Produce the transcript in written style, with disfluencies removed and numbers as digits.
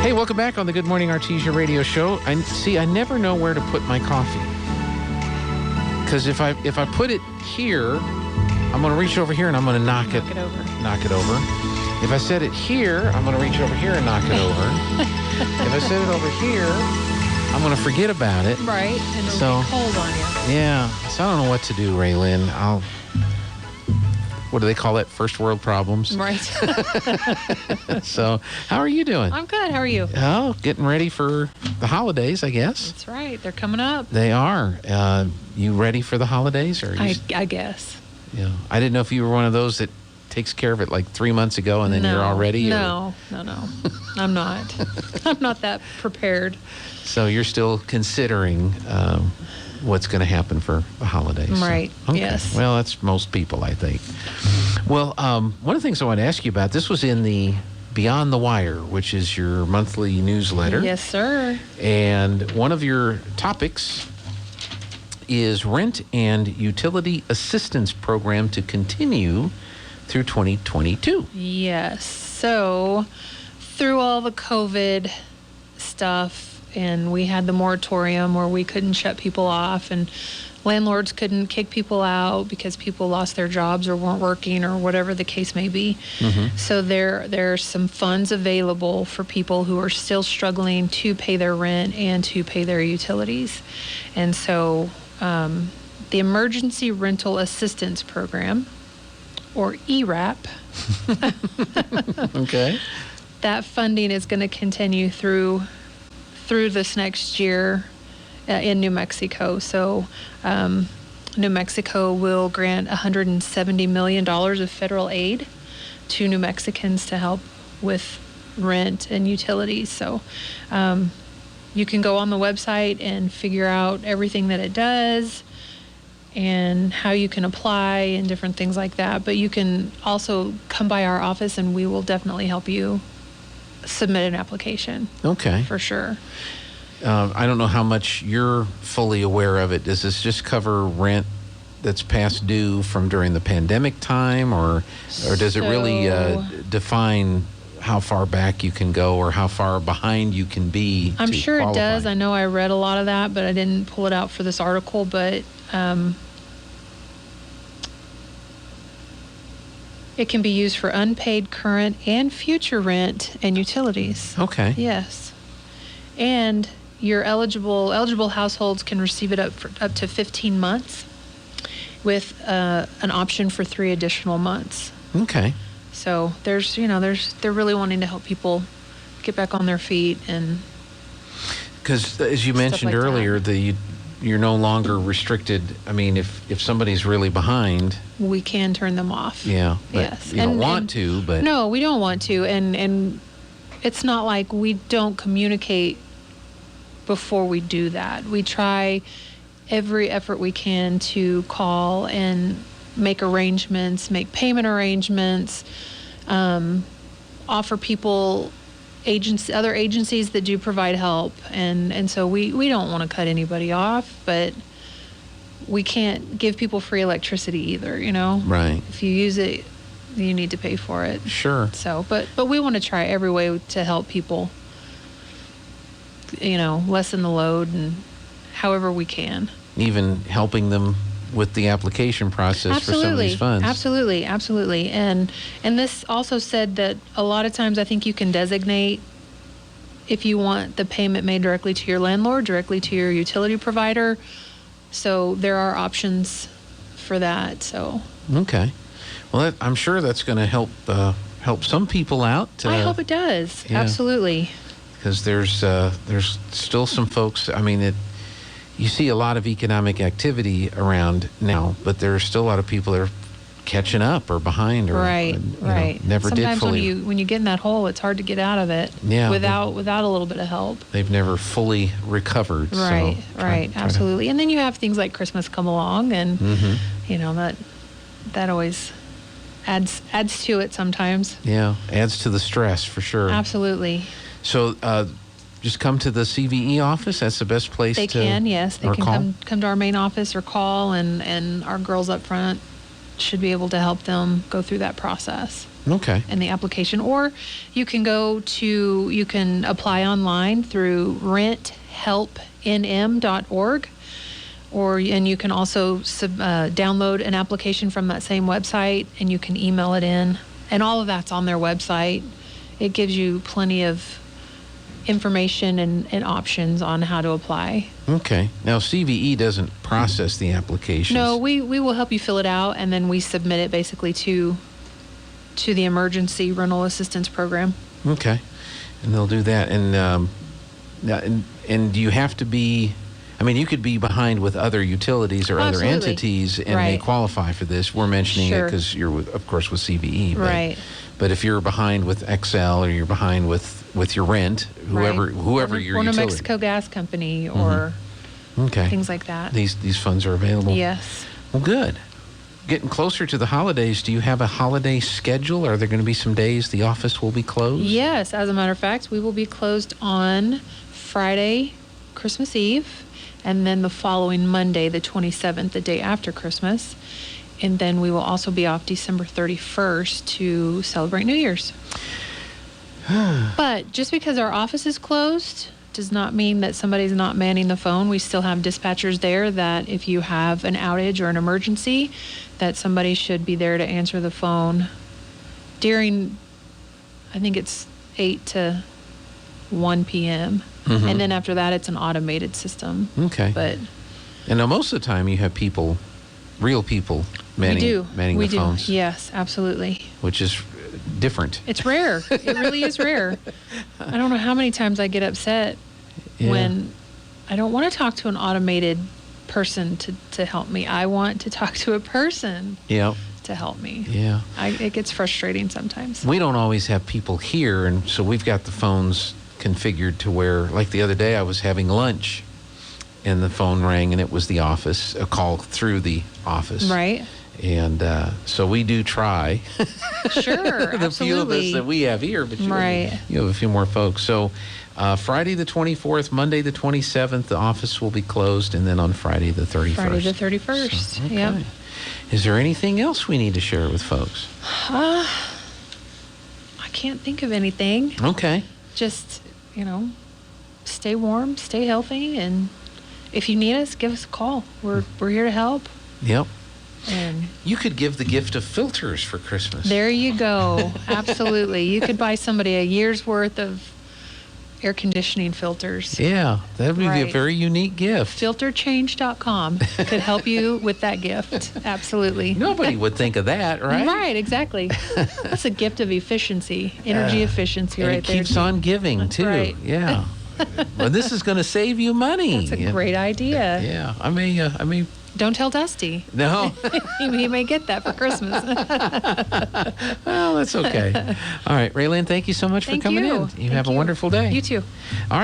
Hey, welcome back on the Good Morning Artesia radio show. I never know where to put my coffee. Because if I put it here, I'm going to reach over here and I'm going to knock it over. If I set it here, I'm going to reach over here and knock it over. If I set it over here, I'm going to forget about it. Right, and it'll be cold on you. Yeah, so I don't know what to do, Raelynn. What do they call it? First world problems? Right. So, how are you doing? I'm good. How are you? Oh, getting ready for the holidays, I guess. That's right. They're coming up. They are. You ready for the holidays? Or I guess. Yeah. I didn't know if you were one of those that takes care of it like 3 months ago and then you're all ready. No. I'm not. I'm not that prepared. So you're still considering what's going to happen for the holidays. Right. Okay. Yes. Well, that's most people, I think. Well, one of the things I want to ask you about, this was in the Beyond the Wire, which is your monthly newsletter. Yes, sir. And one of your topics is rent and utility assistance program to continue through 2022. Yes. So through all the COVID stuff, and we had the moratorium where we couldn't shut people off and landlords couldn't kick people out because people lost their jobs or weren't working or whatever the case may be. Mm-hmm. So there are some funds available for people who are still struggling to pay their rent and to pay their utilities. And so the Emergency Rental Assistance Program, or ERAP, okay, that funding is going to continue through this next year in New Mexico. So New Mexico will grant $170 million of federal aid to New Mexicans to help with rent and utilities. So you can go on the website and figure out everything that it does and how you can apply and different things like that. But you can also come by our office and we will definitely help you submit an application. Okay. For sure. I don't know how much you're fully aware of it. Does this just cover rent that's past due from during the pandemic time, or does it really define how far back you can go or how far behind you can be? I'm sure qualify? It does. I know I read a lot of that, but I didn't pull it out for this article. But it can be used for unpaid current and future rent and utilities. Okay. Yes. And your eligible households can receive it up to 15 months with an option for 3 additional months. Okay. So they're really wanting to help people get back on their feet. And because as you mentioned like earlier, you're no longer restricted. I mean, if somebody's really behind, we can turn them off. Yeah. But yes. You don't want to, but no, we don't want to. And it's not like we don't communicate before we do that. We try every effort we can to call and make arrangements, make payment arrangements, offer people other agencies that do provide help. And so we don't want to cut anybody off, but we can't give people free electricity either, Right. If you use it, you need to pay for it. Sure. So, but we want to try every way to help people, lessen the load and however we can. Even helping them with the application process for some of these funds. Absolutely. And this also said that a lot of times I think you can designate if you want the payment made directly to your landlord, directly to your utility provider. So there are options for that. So okay. Well, I'm sure that's going to help some people out. I hope it does. Yeah. Absolutely. Because there's still some folks. I mean, you see a lot of economic activity around now, but there's still a lot of people that are catching up or behind or right. Never Sometimes did fully. Sometimes when you get in that hole, it's hard to get out of it. Yeah, without a little bit of help. They've never fully recovered. Right. So Absolutely. And then you have things like Christmas come along, and mm-hmm. that always adds to it sometimes. Yeah, adds to the stress for sure. Absolutely. So just come to the CVE office. That's the best place they can, yes. They can come to our main office or call, and our girls up front should be able to help them go through that process. Okay. and the application. Or you can you can apply online through renthelpnm.org. And you can also download an application from that same website, and you can email it in. And all of that's on their website. It gives you plenty of information and options on how to apply. Okay. Now, CVE doesn't process the applications. No, we will help you fill it out, and then we submit it basically to the Emergency Rental Assistance Program. Okay. And they'll do that. And do you have to be... I mean, you could be behind with other utilities or other entities, and they qualify for this. We're mentioning it because you're, of course, with CVE. Right. But if you're behind with XL or you're behind with your rent, whoever your or New utility. Mexico Gas Company or things like that. These funds are available. Yes. Well, good. Getting closer to the holidays, do you have a holiday schedule? Are there going to be some days the office will be closed? Yes. As a matter of fact, we will be closed on Friday, Christmas Eve, and then the following Monday, the 27th, the day after Christmas. And then we will also be off December 31st to celebrate New Year's. But just because our office is closed does not mean that somebody's not manning the phone. We still have dispatchers there that if you have an outage or an emergency, that somebody should be there to answer the phone during, I think it's 8 to 1 p.m. And then after that, it's an automated system. Okay. And now most of the time you have real people manning the phones. Yes, absolutely. Which is different. It's rare. It really is rare. I don't know how many times I get upset when I don't want to talk to an automated person to help me. I want to talk to a person to help me. Yeah. It gets frustrating sometimes. We don't always have people here, and so we've got the phones configured to where, like the other day, I was having lunch and the phone rang and it was the office, a call through the office. Right. And so we do try. Sure, the few of us that we have here, but you have a few more folks. So Friday the 24th, Monday the 27th, the office will be closed, and then on Friday the 31st. Friday the 31st, so, okay. Yep. Is there anything else we need to share with folks? I can't think of anything. Okay. Just, stay warm, stay healthy, and if you need us, give us a call. We're here to help. Yep. And you could give the gift of filters for Christmas. There you go. Absolutely. You could buy somebody a year's worth of air conditioning filters. Yeah, that would be a very unique gift. Filterchange.com could help you with that gift. Absolutely. Nobody would think of that, right? Right, exactly. That's a gift of efficiency, energy efficiency right there. It keeps on giving, That's too. Right. Yeah. Well, this is going to save you money. That's a great idea. Yeah. I mean. Don't tell Dusty. No. He may get that for Christmas. Well, that's okay. All right, Raelynn, thank you so much for coming in. You have a wonderful day. You too. All right.